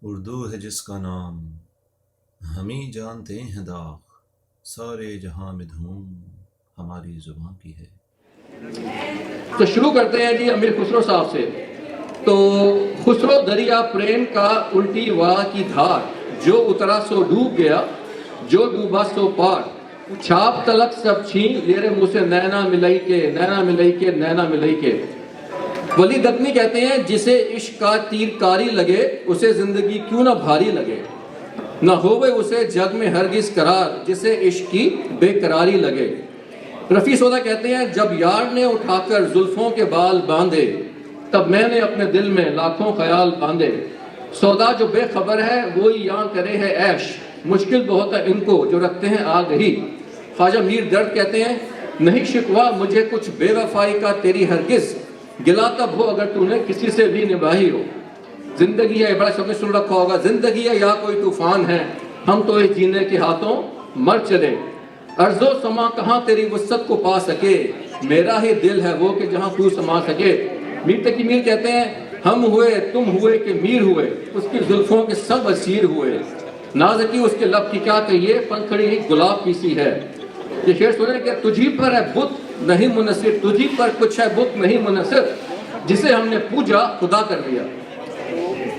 اردو ہے جس کا نام ہم ہی جانتے ہیں داغ، سارے جہاں میں دھوم ہماری زباں کی ہے۔ تو شروع کرتے ہیں جی امیر خسرو صاحب سے۔ تو خسرو دریا پریم کا الٹی واہ کی دھار، جو اترا سو ڈوب گیا، جو ڈوبا سو پار، چھاپ تلک سب چھین لیرے منہ سے نینا ملئی کے، نینا ملئی کے، نینا ملئی کے۔ ولی دکنی کہتے ہیں جسے عشق کا تیر کاری لگے، اسے زندگی کیوں نہ بھاری لگے، نہ ہوئے اسے جگ میں ہرگز قرار، جسے عشق کی بے قراری لگے۔ رفیع سودا کہتے ہیں جب یار نے اٹھا کر زلفوں کے بال باندھے، تب میں نے اپنے دل میں لاکھوں خیال باندھے۔ سودا جو بے خبر ہے وہی یہاں کرے ہے عیش، مشکل بہت ہے ان کو جو رکھتے ہیں آگ ہی۔ خواجہ میر درد کہتے ہیں نہیں شکوا مجھے کچھ بے وفائی کا تیری ہرگز، گلا تب ہو اگر تو نے کسی سے بھی نباہی ہو۔ زندگی ہے، بڑا شبد سن رکھا ہوگا، زندگی ہے یا کوئی طوفان ہے، ہم تو اس جینے کے ہاتھوں مر چلے۔ ارض و سما کہاں تیری وسعت کو پا سکے، میرا ہی دل ہے وہ کہ جہاں تو سما سکے۔ میر تقی میر کہتے ہیں ہم ہوئے تم ہوئے کہ میر ہوئے، اس کی زلفوں کے سب اسیر ہوئے، نازکی اس کے لب کی کیا کہیے، پنکھڑی ہی گلاب کی سی ہے۔ یہ شعر سنیں کہ تجھی پر ہے بت نہیں منحصر، تجھی پر کچھ ہے بت نہیں منحصر، جسے ہم نے پوجا خدا کر دیا۔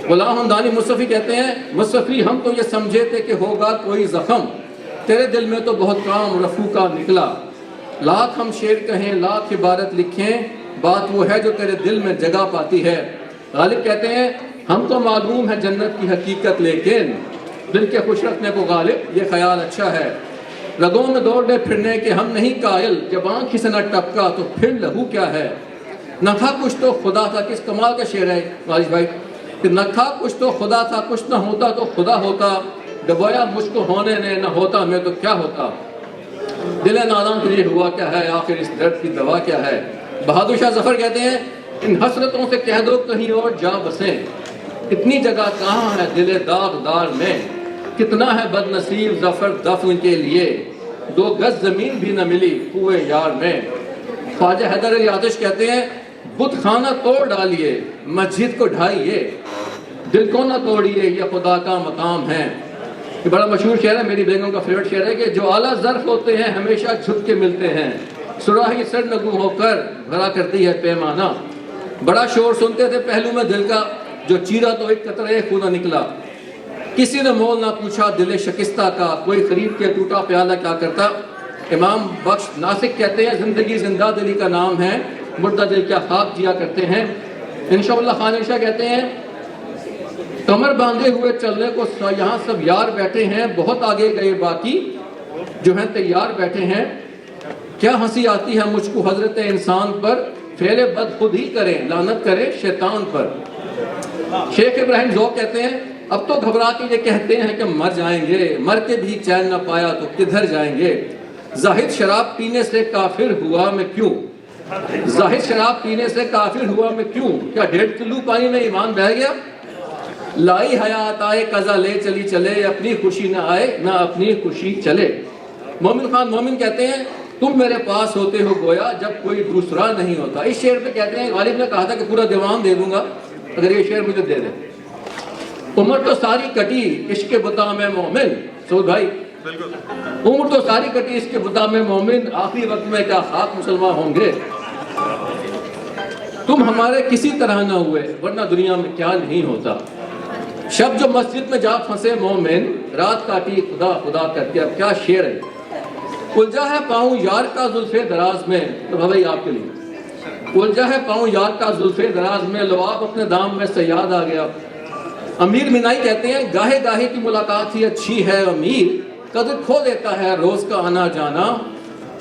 غلام حمدانی مصطفی کہتے ہیں مصطفی ہم تو یہ سمجھے تھے کہ ہوگا کوئی زخم، تیرے دل میں تو بہت کام رفو کا نکلا۔ لاکھ ہم شعر کہیں لاکھ عبارت لکھیں، بات وہ ہے جو تیرے دل میں جگہ پاتی ہے۔ غالب کہتے ہیں ہم تو معلوم ہے جنت کی حقیقت، لیکن دل کے خوش رکھنے کو غالب یہ خیال اچھا ہے۔ رگوں میں دوڑنے پھرنے کے ہم نہیں قائل، جب آنکھ سے نہ ٹپکا تو پھر لہو کیا ہے۔ نہ تھا کچھ تو خدا تھا، کس کمال کا شعر ہے غالب بھائی، کہ نہ تھا کچھ تو خدا تھا، کچھ نہ ہوتا تو خدا ہوتا، ڈبویا مجھ کو ہونے نے نہ ہوتا میں تو کیا ہوتا۔ دل نادان تجھے ہوا کیا ہے، آخر اس درد کی دوا کیا ہے۔ بہادر شاہ ظفر کہتے ہیں ان حسرتوں سے کہہ دو کہیں اور جا بسیں، اتنی جگہ کہاں ہے دل داغدار میں، کتنا ہے بد نصیب ظفر دفن کے لیے، 2 گز زمین بھی نہ ملی کوئے یار میں۔ خواجہ حیدر علی آتش کہتے ہیں بت خانہ توڑ ڈالیے مسجد کو ڈھائیے، دل کو نہ توڑیے یہ خدا کا مقام ہے۔ یہ بڑا مشہور شعر ہے، میری بیگم کا فیورٹ شعر ہے کہ جو اعلیٰ ظرف ہوتے ہیں ہمیشہ جھک کے ملتے ہیں، سراہی سر نگو ہو کر بھرا کرتی ہے پیمانہ۔ بڑا شور سنتے تھے پہلو میں دل کا، جو چیرا تو ایک قطرے خون نکلا، کسی نے مول نہ پوچھا دل شکستہ کا، کوئی خرید کے ٹوٹا پیالہ کیا کرتا۔ امام بخش ناسک کہتے ہیں زندگی زندہ دلی کا نام ہے، مردہ دل کیا خواب جیا کرتے ہیں۔ انشاءاللہ خان علی شاہ کہتے ہیں کمر باندھے ہوئے چلنے کو یہاں سب یار بیٹھے ہیں، بہت آگے گئے باقی جو ہیں تیار بیٹھے ہیں، کیا ہنسی آتی ہے مجھ کو حضرت انسان پر، فعل بد خود ہی کرے لعنت کرے شیطان پر۔ شیخ ابراہیم ذوق کہتے ہیں اب تو گھبرا کے یہ کہتے ہیں کہ مر جائیں گے، مر کے بھی چین نہ پایا تو کدھر جائیں گے۔ زاہد شراب پینے سے کافر ہوا میں کیوں، زاہد شراب پینے سے کافر ہوا میں کیوں، کیا 1.5 کلو پانی میں ایمان بہہ گیا، لائی حیات آئے قضا لے چلی چلے، اپنی خوشی نہ آئے نہ اپنی خوشی چلے۔ مومن خان مومن کہتے ہیں تم میرے پاس ہوتے ہو گویا جب کوئی دوسرا نہیں ہوتا۔ اس شعر پہ کہتے ہیں غالب نے کہا تھا کہ پورا دیوان دے دوں گا اگر یہ شعر مجھے دے دیں۔ عمر تو ساری کٹی عشق بتا میں مومن، سعود بھائی عمر تو ساری کٹی عشق بتا میں مومن، آخری وقت میں کیا خاک مسلمان ہوں گے۔ تم ہمارے کسی طرح نہ ہوئے ورنہ دنیا میں کیا نہیں ہوتا۔ شب جو مسجد میں جا پھنسے مومن، رات کاٹی خدا خدا کر کے۔ اب کیا شعر ہے۔ الجھا ہے پاؤں یار کا زلف دراز میں، تو بھائی آپ کے لیے الجھا ہے پاؤں یار کا زلف دراز میں، لعاب اپنے دام میں سے یاد آ گیا۔ امیر مینائی کہتے ہیں گاہے گاہے کی ملاقات ہی اچھی ہے امیر، قدر کھو دیتا ہے روز کا آنا جانا،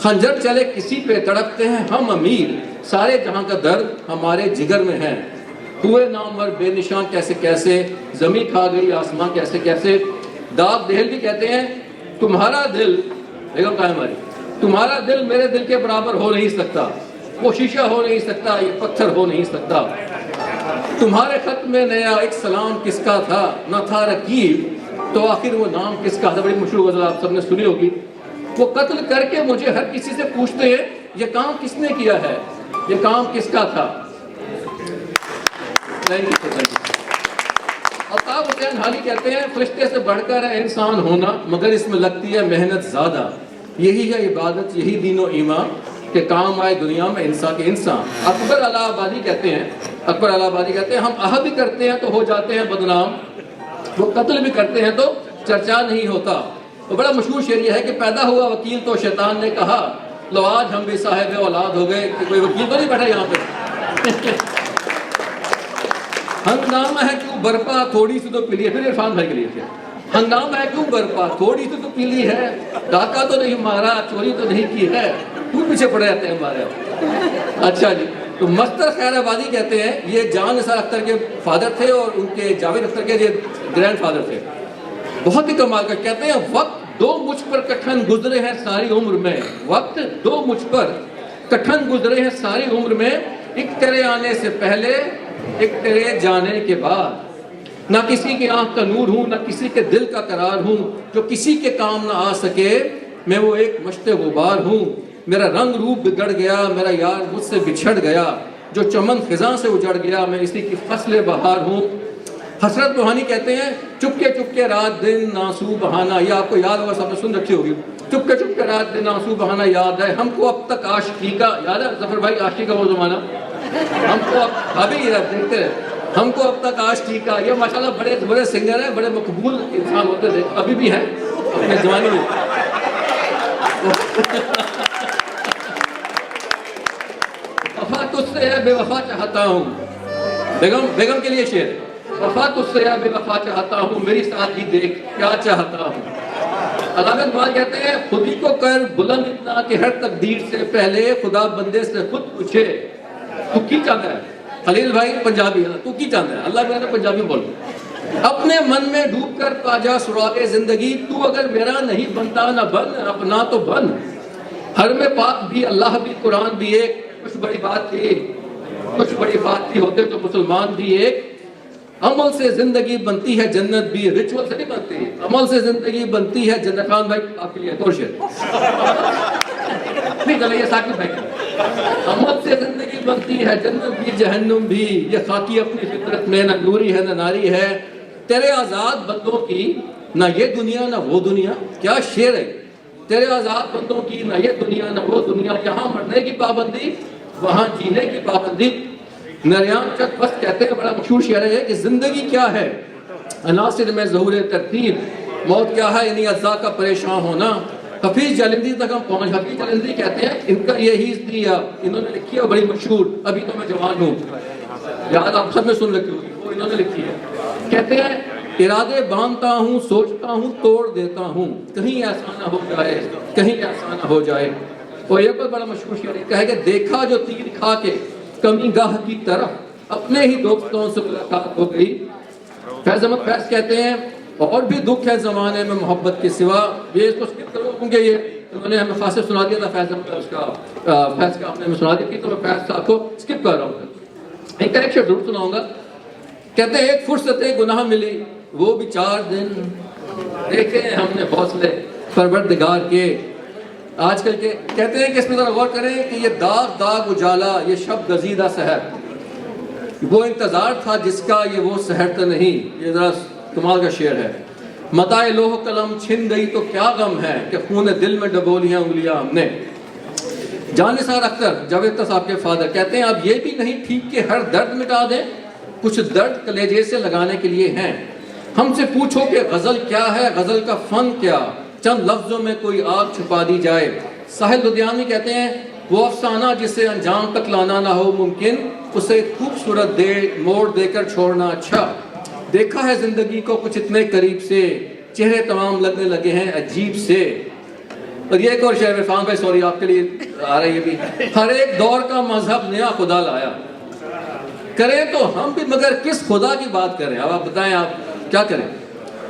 خنجر چلے کسی پہ تڑپتے ہیں ہم امیر، سارے جہاں کا درد ہمارے جگر میں ہے۔ ہوئے نامور بے نشان کیسے کیسے، زمین کھا گئی آسمان کیسے کیسے۔ داغ دہل بھی کہتے ہیں تمہارا دل، بیگم کہاں ہماری، تمہارا دل میرے دل کے برابر ہو نہیں سکتا، وہ شیشہ ہو نہیں سکتا یہ پتھر ہو نہیں سکتا۔ تمہارے خط میں نیا ایک سلام کس کا تھا، نہ تھا رقیب تو آخر وہ نام کس کا تھا۔ بڑی مشہور غزل آپ سب نے سنی ہوگی۔ وہ قتل کر کے مجھے ہر کسی سے پوچھتے ہیں یہ کام کس نے کیا ہے، یہ کام کس کا تھا۔ الطاف حسین حالی کہتے ہیں فرشتے سے بڑھ کر ہے انسان ہونا، مگر اس میں لگتی ہے محنت زیادہ، یہی ہے عبادت، یہی دین و ایمان کہ کام آئے دنیا میں انسان کے انسان۔ اکبر الہ آبادی کہتے ہیں ہم عہد بھی کرتے ہیں تو ہو جاتے ہیں بدنام، وہ قتل بھی کرتے ہیں تو چرچا نہیں ہوتا۔ تو بڑا مشہور شعر یہ ہے کہ پیدا ہوا وکیل تو شیطان نے کہا لو آج ہم بھی صاحب اولاد ہو گئے، کہ کوئی وکیل تو نہیں بیٹھا یہاں پہ۔ ہنگامہ ہے کیوں برپا تھوڑی سی تو پی لی ہے، پھر عرفان بھائی کے لیے کیا ہنگامہ ہے کیوں برپا تھوڑی سی تو پی لی ہے، ڈاکہ تو نہیں مارا چوری تو نہیں کی ہے، کیوں پیچھے پڑے رہتے ہیں ہمارے۔ اچھا جی، تو مستر خیر آبادی کہتے ہیں یہ جان نثار اختر کے فادر تھے اور ان کے جاوید اختر کے گرینڈ فادر تھے، بہت ہی کمال کا۔ کہتے ہیں وقت دو مجھ پر کٹھن گزرے ہیں ساری عمر میں، وقت دو مجھ پر کٹھن گزرے ہیں ساری عمر میں، ایک تیرے آنے سے پہلے ایک تیرے جانے کے بعد، نہ کسی کی آنکھ کا نور ہوں نہ کسی کے دل کا قرار ہوں، جو کسی کے کام نہ آ سکے میں وہ ایک مشت غبار ہوں، میرا رنگ روپ بگڑ گیا میرا یار مجھ سے بچھڑ گیا، جو چمن خزاں سے اجڑ گیا میں اسی کی فصل بہار ہوں۔ حسرت روحانی کہتے ہیں چپکے رات دن ناسو بہانا، یہ آپ کو یاد ہوگا، سب نے سن رکھی ہوگی، چپکے رات دن ناسو بہانا یاد ہے ہم کو اب تک عاشقی کا، یاد ہے ظفر بھائی عاشقی کا وہ زمانہ، ہم کو اب ابھی دیکھتے ہیں ہم کو اب تک عاشقی کا، یہ ماشاءاللہ بڑے سنگر ہیں، بڑے مقبول انسان ہوتے تھے، ابھی بھی ہیں اپنے زمانے میں۔ وفا تجھ سے ہے بے وفا چاہتا ہوں، بیگم کے لیے شعر، وفا تجھ سے ہے بے وفا چاہتا ہوں میری سادگی دیکھ کیا چاہتا ہوں۔ علامہ اقبال کہتے ہیں خودی کو کر بلند اتنا کہ ہر تقدیر سے پہلے خدا بندے سے خود پوچھے تو کی چاہتا ہے۔ خلیل بھائی پنجابی ہے، تو کی چاہتا ہے، اللہ میں پنجابی بول، اپنے من میں ڈوب کر پاجا سراغ زندگی، تو اگر میرا نہیں بنتا نہ بن اپنا تو بن، حرم پاک بھی اللہ بھی قرآن بھی ایک، کچھ بڑی بات تھی ہوتے تو مسلمان بھی ایک، عمل سے زندگی بنتی ہے جنت بھی، ریچول سے نہیں بنتی، عمل سے زندگی بنتی ہے جنت۔ خان بھائی آپ کے لیے ایک اور شعر نہیں چلے، یہ ثاقب بھائی، عمل سے زندگی بنتی ہے جنت بھی جہنم بھی، یہ خاکی اپنی فطرت میں نہ نوری ہے نہ ناری ہے، تیرے آزاد بندوں کی نہ یہ دنیا نہ وہ دنیا، کیا شعر ہے، تیرے آزاد بندوں کی نہ یہ دنیا نہ وہ دنیا، یہاں مرنے کی پابندی وہاں جینے کی پابندی۔ نریان چک بس کہتے ہیں، بڑا مشہور شعر ہے کہ زندگی کیا ہے عناصر میں ظہور ترتیب، موت کیا ہے انہی اجزاء کا پریشان ہونا۔ حفیظ جلندی تک ہم پہنچ، حفیظ جلندی کہتے ہیں ان کا یہی دیا، انہوں نے لکھی ہے بڑی مشہور، ابھی تو میں جوان ہوں، یاد آپ سب نے سن رکھی ہوگی، وہ انہوں نے لکھی ہے۔ کہتے ہیں ارادے باندھتا ہوں سوچتا ہوں توڑ دیتا ہوں، کہیں ایسا نہ ہو جائے کہیں ایسا نہ ہو جائے۔ اور یہ کوئی بڑا مشہور شعر ہے کہ دیکھا جو تیر کھا کے کمی گاہ کی طرف اپنے ہی دوستوں سے ملاقات ہو گئی۔ فیض احمد فیض کہتے ہیں اور بھی دکھ ہے زمانے میں محبت کے سوا، یہ اس کو سکپ کرو کیونکہ یہ انہوں نے ہمیں خاصے سنا دیا تھا، فیض احمد اس کا فیض کا آپ نے ہمیں سنا دیا تھی، تو میں فیض صاحب کو سکپ کر رہا ہوں، ایک کریکشن ضرور سناؤں گا۔ کہتے ہیں ایک فرصت گناہ ملی وہ بھی 4 دن، دیکھے ہم نے حوصلے پروردگار کے، آج کل کے کہتے ہیں کہ اس پر ذرا غور کریں کہ یہ داغ اجالا یہ شب گزیدہ سحر، وہ انتظار تھا جس کا یہ وہ سحر تو نہیں، یہ ذرا کمال کا شعر ہے۔ متاع لوح قلم چھن گئی تو کیا غم ہے کہ خون دل میں ڈبو لیاں انگلیاں ہم نے۔ جان نثار اختر جاوید اختر صاحب کے فادر کہتے ہیں اب یہ بھی نہیں ٹھیک کہ ہر درد مٹا دیں، کچھ درد کلیجے سے لگانے کے لیے ہیں، ہم سے پوچھو کہ غزل کیا ہے غزل کا فن کیا، چند لفظوں میں کوئی آگ چھپا دی جائے۔ ساحل لدھیانوی کہتے ہیں وہ افسانہ جسے انجام تک لانا نہ ہو ممکن، اسے خوبصورت موڑ دے کر چھوڑنا اچھا، دیکھا ہے زندگی کو کچھ اتنے قریب سے، چہرے تمام لگنے لگے ہیں عجیب سے۔ اور یہ ایک اور شعر عرفان بھائی سوری آپ کے لیے آ رہا ہے یہ بھی، ہر ایک دور کا مذہب نیا خدا لایا، کریں تو ہم بھی مگر کس خدا کی بات کریں، اب آپ بتائیں آپ کیا کریں،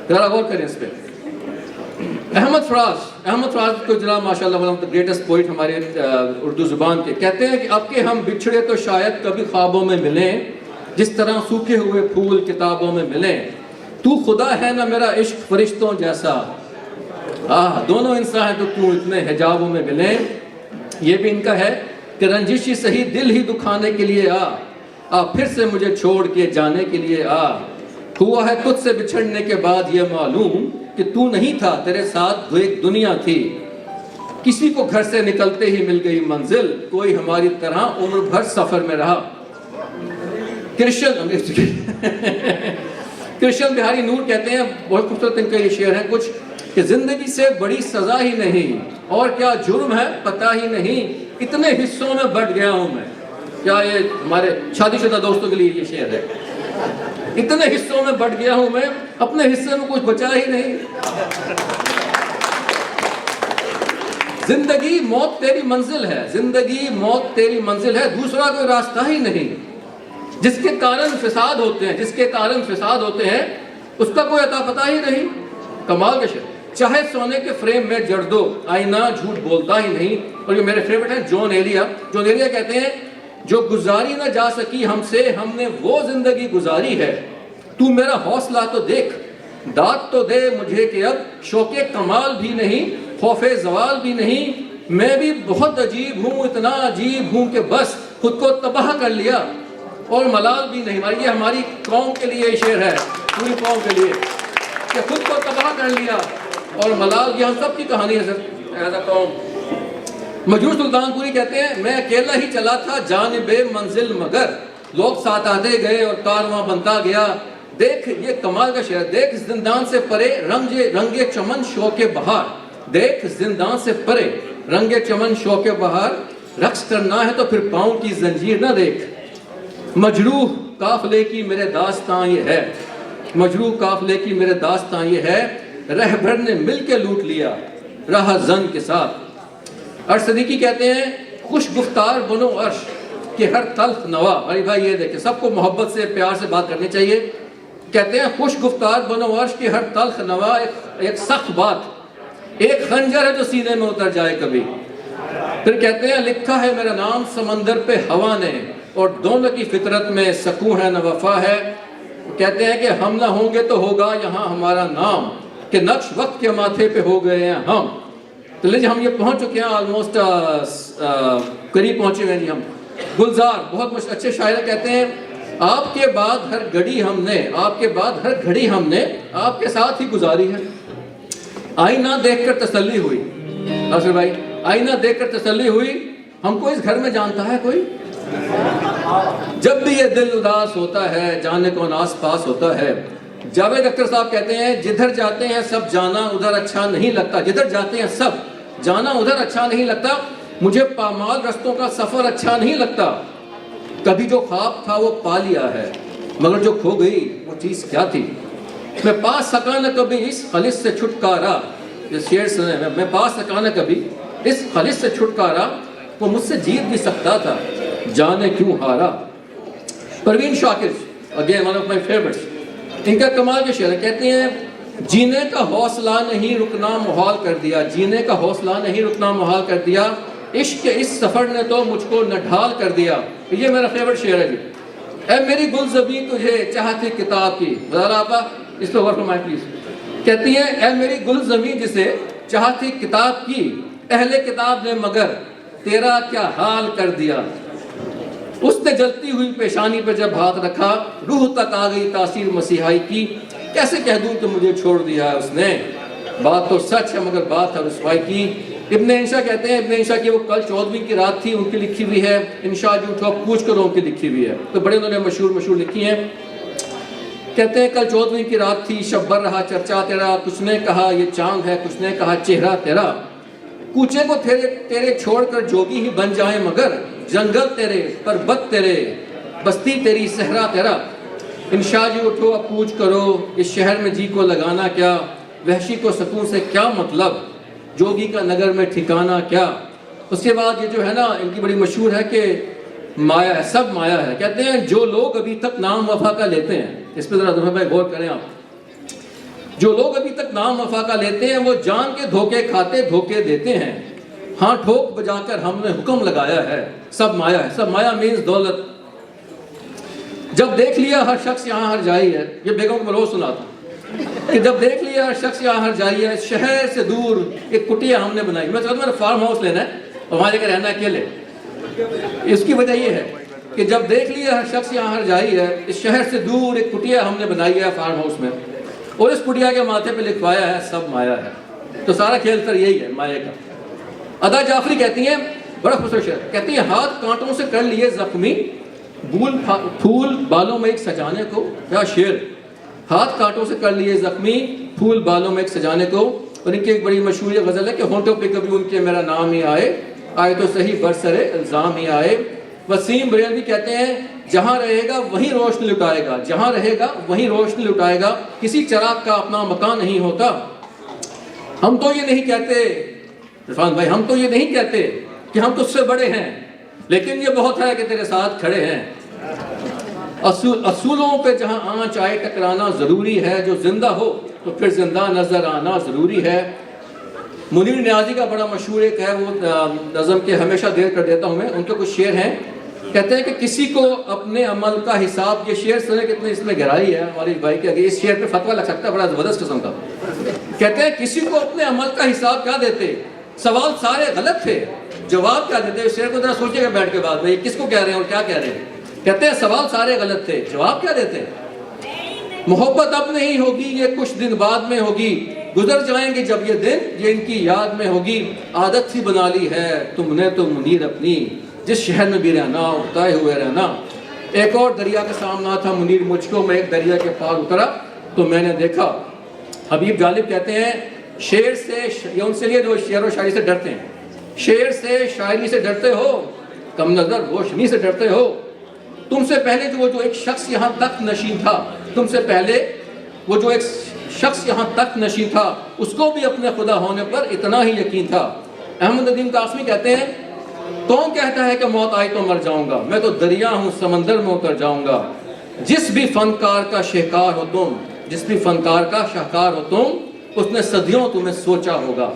ذرا غور کریں اس پہ۔ احمد فراز کو جناب ماشاءاللہ one of the greatest poet ہمارے اردو زبان کے، کہتے ہیں کہ اب کہ ہم بچھڑے تو شاید کبھی خوابوں میں ملیں، جس طرح سوکھے ہوئے پھول کتابوں میں ملیں، تو خدا ہے نہ میرا عشق فرشتوں جیسا، دونوں انسان ہیں تو اتنے حجابوں میں ملیں۔ یہ بھی ان کا ہے کہ رنجشی صحیح دل ہی دکھانے کے لیے آ پھر سے مجھے چھوڑ کے جانے کے لیے آ، ہوا ہے تجھ سے بچھڑنے کے بعد یہ معلوم کہ تو نہیں تھا، تیرے ساتھ ایک دنیا تھی، کسی کو گھر سے نکلتے ہی مل گئی منزل، کوئی ہماری طرح عمر بھر سفر میں رہا۔ کرشن بہاری نور کہتے ہیں، بہت خوبصورت ان کا یہ شعر ہے کچھ، کہ زندگی سے بڑی سزا ہی نہیں، اور کیا جرم ہے پتہ ہی نہیں، اتنے حصوں میں بٹ گیا ہوں میں۔ کیا یہ ہمارے شادی شدہ دوستوں کے لیے یہ شعر ہے؟ اتنے حصوں میں بٹ گیا ہوں میں، اپنے حصے میں کچھ بچا ہی نہیں۔ زندگی موت تیری منزل ہے، زندگی موت تیری منزل ہے، دوسرا کوئی راستہ ہی نہیں۔ جس کے کارن فساد ہوتے ہیں، جس کے کارن فساد ہوتے ہیں، اس کا کوئی عطا پتہ ہی نہیں۔ کمال کے شعر، چاہے سونے کے فریم میں جڑ دو، آئینہ جھوٹ بولتا ہی نہیں۔ اور یہ میرے فیورٹ ہیں جون ایلیا۔ جون ایلیا کہتے ہیں، جو گزاری نہ جا سکی ہم سے، ہم نے وہ زندگی گزاری ہے، تو میرا حوصلہ تو دیکھ، داد تو دے مجھے کہ اب شوق کمال بھی نہیں، خوف زوال بھی نہیں، میں بھی بہت عجیب ہوں، اتنا عجیب ہوں کہ بس خود کو تباہ کر لیا، اور ملال بھی نہیں۔ یہ ہماری قوم کے لیے شعر ہے، پوری قوم کے لیے، کہ خود کو تباہ کر لیا اور ملال، یہ ہم سب کی کہانی ہے سر ایز اے قوم۔ مجروح سلطان پوری کہتے ہیں، میں اکیلا ہی چلا تھا جانب منزل مگر، لوگ ساتھ آتے گئے اور کارواں بنتا گیا۔ دیکھ یہ کمال کا شعر، دیکھ زندان سے پرے رنگ چمن شوق بہار، دیکھ زندان سے پرے رنگ چمن شوق بہار، رقص کرنا ہے تو پھر پاؤں کی زنجیر نہ دیکھ۔ مجروح قافلے کی میرے داستان یہ ہے، مجروح قافلے کی میرے داستان یہ ہے، رہبر نے مل کے لوٹ لیا رہا زن کے ساتھ۔ عرش صدیقی کہتے ہیں، خوش گفتار بنو عرش کہ ہر تلخ نوا۔ بھائی یہ دیکھیں، سب کو محبت سے پیار سے بات کرنی چاہیے۔ کہتے ہیں، خوش گفتار بنو عرش کہ ہر تلخ نوا، ایک سخت بات، ایک خنجر ہے جو سینے میں اتر جائے کبھی۔ پھر کہتے ہیں، لکھا ہے میرا نام سمندر پہ ہوا نے، اور دونوں کی فطرت میں سکون ہے نہ وفا ہے۔ کہتے ہیں کہ ہم نہ ہوں گے تو ہوگا یہاں ہمارا نام، کہ نقش وقت کے ماتھے پہ ہو گئے ہیں ہم۔ تو لیجیے ہم یہ پہنچ چکے ہیں، آلموسٹ قریب پہنچے ہوئے ہیں جی ہم۔ گلزار بہت اچھے شاعر کہتے ہیں، آپ کے بعد ہر گھڑی ہم نے، آپ کے بعد ہر گھڑی ہم نے آپ کے ساتھ ہی گزاری ہے۔ آئینہ دیکھ کر تسلی ہوئی، ناصر بھائی، آئینہ دیکھ کر تسلی ہوئی، ہم کو اس گھر میں جانتا ہے کوئی؟ جب بھی یہ دل اداس ہوتا ہے، جانے کون آس پاس ہوتا ہے۔ جاوید اختر صاحب کہتے ہیں، جدھر جاتے ہیں سب جانا ادھر اچھا نہیں لگتا، جدھر جاتے ہیں سب جانا ادھر اچھا نہیں لگتا، مجھے پامال رستوں کا سفر اچھا نہیں لگتا، کبھی جو خواب تھا وہ پا لیا ہے، مگر جو کھو گئی وہ چیز کیا تھی، میں پا سکا نہ کبھی اس خلش سے چھٹکارا۔ یہ شعر سنے، میں پا سکا نہ کبھی اس خلش سے چھٹکارا، وہ مجھ سے جیت بھی سکتا تھا جانے کیوں ہارا۔ Parveen Shakir, again one of my favourites, ان کا کمال کے شعر کہتے ہیں، جینے کا حوصلہ نہیں رکنا محال کر دیا، جینے کا حوصلہ نہیں رکنا محال کر دیا، عشق کے اس سفر نے تو مجھ کو نڈھال کر دیا۔ یہ میرا فیورٹ شعر ہے جی۔ اے میری گل زبیں تجھے چاہتی کتاب کی، بتا رہا آپ اس پہ غور فرمائیں پلیز۔ کہتی ہیں، اے میری گل زمین جسے چاہتی کتاب کی، اہل کتاب نے مگر تیرا کیا حال کر دیا۔ اس نے جلتی ہوئی پیشانی پہ جب ہاتھ رکھا، روح تک آ گئی تاثیر مسیحائی کی، کیسے کہہ دوں کہ مجھے چھوڑ دیا ہے اس نے، بات تو سچ ہے مگر بات ہے رسوائی کی۔ ابن انشا کہتے ہیں، ابن انشا کی وہ کل 14ویں کی رات تھی، ان کی لکھی ہوئی ہے، انشا جو اٹھو پوچھ کرو ان کی لکھی ہوئی ہے، تو بڑے انہوں نے مشہور لکھی ہیں۔ کہتے ہیں، کل 14ویں کی رات تھی، شب بھر رہا چرچا تیرا، کچھ نے کہا یہ چاند ہے، کچھ نے کہا چہرہ تیرا، کوچے کو تیرے چھوڑ کر جوگی ہی بن جائیں مگر، جنگل تیرے پربت تیرے، بستی تیری صحرا تیرا۔ انشا جی اٹھو اب پوچھ کرو، اس شہر میں جی کو لگانا کیا، وحشی کو سکون سے کیا مطلب، جوگی کا نگر میں ٹھکانا کیا۔ اس کے بعد یہ جو ہے نا ان کی بڑی مشہور ہے کہ مایا ہے، سب مایا ہے۔ کہتے ہیں، جو لوگ ابھی تک نام وفا کا لیتے ہیں، اس پہ ذرا دونوں بھائی غور کریں آپ، جو لوگ ابھی تک نام وفا کا لیتے ہیں وہ جان کے دھوکے کھاتے دھوکے دیتے ہیں، ہاں ٹھوک بجا کر ہم نے حکم لگایا ہے، سب مایا ہے۔ سب مایا مینز دولت۔ جب دیکھ لیا ہر شخص یہاں ہر جائی ہے، یہ بیگم کو روز سنا تھا کہ جب دیکھ لیا ہر شخص یہاں ہر جائی ہے، شہر سے دور ایک کٹیا ہم نے بنائی، میں چاہتا ہوں میرا فارم ہاؤس لینا ہے اور وہاں لے کے رہنا اکیلے۔ اس کی وجہ یہ ہے کہ جب دیکھ لیا ہر شخص یہاں ہر جائی ہے، اس شہر سے دور ایک کٹیا ہم نے بنائی ہے فارم ہاؤس میں، اور اس کٹیا کے ماتھے پہ لکھوایا ہے سب مایا ہے۔ تو سارا کھیل سر یہی ہے مائے کا۔ ادا جعفری کہتی ہیں، بڑا خوبصورت شعر، کہتی ہیں ہاتھ کانٹوں سے کر لیے زخمی، پھول بالوں میں ایک سجانے کو، کیا شعر، ہاتھ کانٹوں سے کر لیے زخمی، پھول بالوں میں ایک سجانے کو۔ اور ان کی ایک بڑی مشہور غزل ہے کہ ہونٹوں پہ کبھی ان کے میرا نام ہی آئے، آئے تو صحیح برسرے الزام ہی آئے۔ وسیم بریلوی کہتے ہیں جہاں رہے گا وہیں روشنی لٹائے گا، جہاں رہے گا وہیں روشنی لٹائے گا، کسی چراغ کا اپنا مکان نہیں ہوتا۔ ہم تو یہ نہیں کہتے عرفان بھائی، ہم تو یہ نہیں کہتے کہ ہم تجھ سے بڑے ہیں، لیکن یہ بہت ہے کہ تیرے ساتھ کھڑے ہیں۔ اصولوں پہ جہاں آنچ آئے ٹکرانا ضروری ہے، جو زندہ ہو تو پھر زندہ نظر آنا ضروری ہے۔ منیر نیازی کا بڑا مشہور ایک ہے وہ نظم کے ہمیشہ دیر کر دیتا ہوں میں، ان کے کچھ شعر ہیں، کہتے ہیں کہ کسی کو اپنے عمل کا حساب، یہ شعر سنے کتنے اس میں گہرائی ہے ہماری بھائی کے، اس شعر پہ فتویٰ لگ سکتا ہے بڑا زبردست قسم کا۔ کہتے ہیں کسی کو اپنے عمل کا حساب کیا دیتے، سوال سارے غلط تھے، جواب کیا دیتے۔ اس شعر کو ذرا سوچیے گا بیٹھ کے بعد میں، یہ کس کو کہہ رہے ہیں اور کیا کہہ رہے ہیں۔ کہتے ہیں سوال سارے غلط تھے، جواب کیا دیتے۔ محبت اب نہیں ہوگی یہ کچھ دن بعد میں ہوگی، گزر جائیں گے جب یہ دن یہ ان کی یاد میں ہوگی، عادت سی بنا لی ہے تم نے تو منیر اپنی، جس شہر میں بھی رہنا اکتائے ہوئے رہنا۔ ایک اور دریا کا سامنا تھا منیر مجھ کو، میں ایک دریا کے پار اترا تو میں نے دیکھا۔ حبیب غالب کہتے ہیں شعر سے، یہ ان سے لیے جو شعر و شاعری سے ڈرتے ہیں، شعر سے شاعری سے ڈرتے ہو، کم نظر روشنی سے ڈرتے ہو۔ تم سے پہلے جو ایک شخص یہاں تک نشین تھا، تم سے پہلے وہ جو ایک شخص یہاں تک نشین تھا، اس کو بھی اپنے خدا ہونے پر اتنا ہی یقین تھا۔ احمد ندیم قاسمی کہتے ہیں کون کہتا ہے کہ موت آئی تو مر جاؤں گا، میں تو دریا ہوں سمندر میں اتر جاؤں گا۔ جس بھی فنکار کا شہکار ہو تم، جس بھی فنکار کا شاہکار ہو تم، اس نے صدیوں تمہیں سوچا ہوگا۔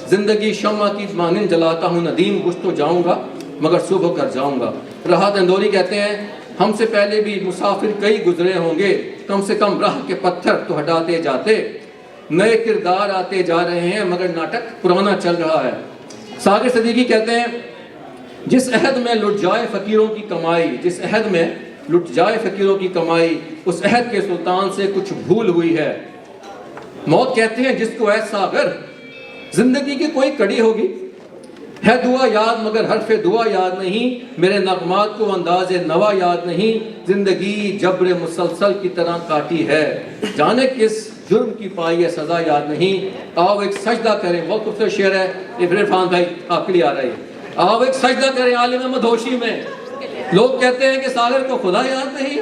زندگی شمع کی مانند جلاتا ہوں ندیم، کچھ تو جاؤں گا مگر صبح کر جاؤں گا۔ راحت اندوری کہتے ہیں ہم سے پہلے بھی مسافر کئی گزرے ہوں گے، کم سے کم راہ کے پتھر تو ہٹاتے جاتے، نئے کردار آتے جا رہے ہیں مگر ناٹک پرانا چل رہا ہے۔ ساغر صدیقی کہتے ہیں جس عہد میں لٹ جائے فقیروں کی کمائی، جس عہد میں لٹ جائے فقیروں کی کمائی، اس عہد کے سلطان سے کچھ بھول ہوئی ہے۔ موت کہتے ہیں جس کو اے ساغر زندگی کی کوئی کڑی ہوگی، ہے دعا یاد مگر حرف دعا یاد نہیں، میرے نغمات کو انداز نوا یاد نہیں، زندگی جبر مسلسل کی طرح کاٹی ہے، جانے کس جرم کی پائی ہے سزا یاد نہیں۔ آؤ ایک سجدہ کریں، بہت خوبصورت شعر ہے عرفان بھائی آپ کے لیے آ رہا ہے۔ آؤ ایک سجدہ کریں عالم مدہوشی میں، لوگ کہتے ہیں کہ ساغر کو خدا یاد نہیں۔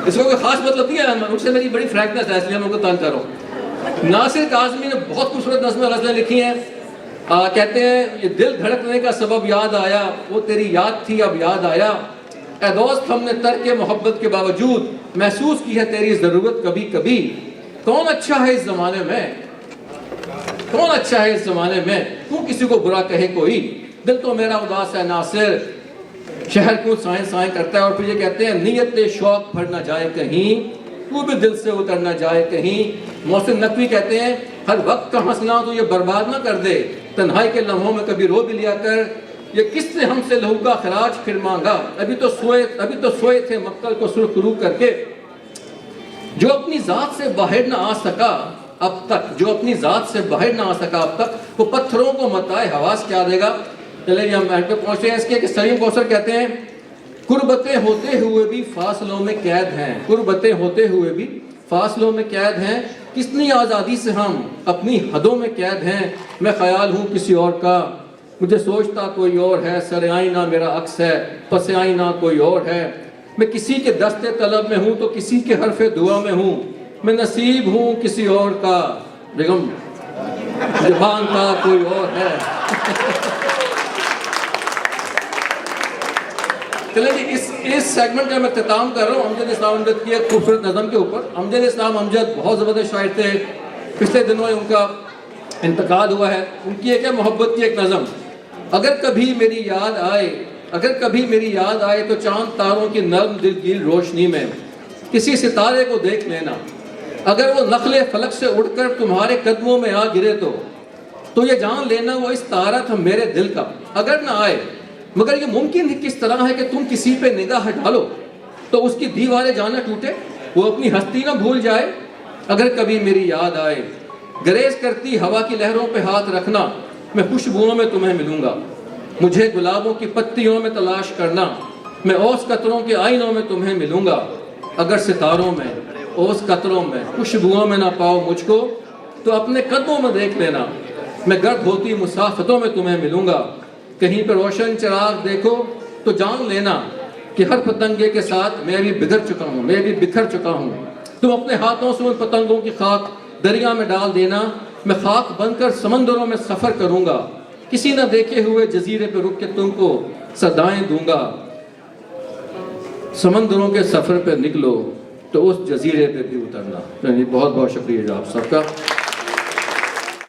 اس کو کوئی خاص مطلب نہیں ہے، مجھ سے میری بڑی فرینکنس ہے اس لیے میں ان کو تنگ کر رہا ہوں۔ ناصر کاظمی نے بہت خوبصورت نظمیں غزلیں لکھی ہیں، کہتے ہیں یہ دل دھڑکنے کا سبب یاد آیا، وہ تیری یاد تھی اب یاد آیا، اے دوست ہم نے ترک محبت کے باوجود محسوس کی ہے تیری ضرورت کبھی کبھی، کون اچھا ہے اس زمانے میں، کون اچھا ہے اس زمانے میں، کیوں کسی کو برا کہے کوئی، دل تو میرا اداس ہے ناصر، شہر کیوں سائیں سائیں کرتا ہے۔ اور پھر یہ کہتے ہیں نیت شوق بھر نہ جائے کہیں، وہ بھی دل سے اتر نہ جائے کہیں۔ محسن نقوی کہتے ہیں ہر وقت کا ہنسنا تو یہ برباد نہ کر دے، تنہائی کے لمحوں میں کبھی رو بھی لیا کر، یہ کس نے ہم سے لہو کا خراج پھر مانگا، ابھی تو سوئے تھے مقتل کو سرخ رو کر کے۔ جو اپنی ذات سے باہر نہ آ سکا اب تک، جو اپنی ذات سے باہر نہ آ سکا اب تک، وہ پتھروں کو متائے حواس کیا دے گا۔ چلیں ہم اینڈ پہ پہنچتے ہیں اس کے کہ سلیم کوثر کہتے ہیں قربتیں ہوتے ہوئے بھی فاصلوں میں قید ہیں، قربتیں ہوتے ہوئے بھی فاصلوں میں قید ہیں، کتنی آزادی سے ہم اپنی حدوں میں قید ہیں، میں خیال ہوں کسی اور کا، مجھے سوچتا کوئی اور ہے، سر آئینہ میرا عکس ہے، پس آئینہ کوئی اور ہے، میں کسی کے دست طلب میں ہوں تو کسی کے حرف دعا میں ہوں، میں نصیب ہوں کسی اور کا، بیگم زبان کا کوئی اور ہے۔ چلیں جی اس سیگمنٹ کا میں اختتام کر رہا ہوں امجد اسلام امجد کی ایک خوبصورت نظم کے اوپر۔ امجد اسلام امجد بہت زبردست شاعر تھے، پچھلے دنوں ان کا انتقال ہوا ہے۔ ان کی ایک ہے محبت کی ایک نظم، اگر کبھی میری یاد آئے، اگر کبھی میری یاد آئے تو چاند تاروں کی نرم دلگیر روشنی میں کسی ستارے کو دیکھ لینا، اگر وہ نخل فلک سے اڑ کر تمہارے قدموں میں آ گرے تو یہ جان لینا وہ اس تارہ تھا میرے دل کا، اگر نہ آئے مگر یہ ممکن کس طرح ہے کہ تم کسی پہ نگاہ ڈالو تو اس کی دیواریں جانا ٹوٹے، وہ اپنی ہستی نہ بھول جائے؟ اگر کبھی میری یاد آئے گریز کرتی ہوا کی لہروں پہ ہاتھ رکھنا، میں خوشبوؤں میں تمہیں ملوں گا، مجھے گلابوں کی پتیوں میں تلاش کرنا، میں اوس قطروں کے آئینوں میں تمہیں ملوں گا، اگر ستاروں میں، اوس قطروں میں، خوشبوؤں میں نہ پاؤ مجھ کو تو اپنے قدموں میں دیکھ لینا، میں گرد ہوتی مسافتوں میں تمہیں ملوں گا، کہیں پہ روشن چراغ دیکھو تو جان لینا کہ ہر پتنگے کے ساتھ میں بھی بگھر چکا ہوں، میں بھی بکھر چکا ہوں، تم اپنے ہاتھوں سے ان پتنگوں کی خاک دریا میں ڈال دینا، میں خاک بن کر سمندروں میں سفر کروں گا، کسی نہ دیکھے ہوئے جزیرے پہ رک کے تم کو صدائیں دوں گا، سمندروں کے سفر پہ نکلو تو اس جزیرے پہ بھی اترنا۔ بہت بہت شکریہ آپ سب کا۔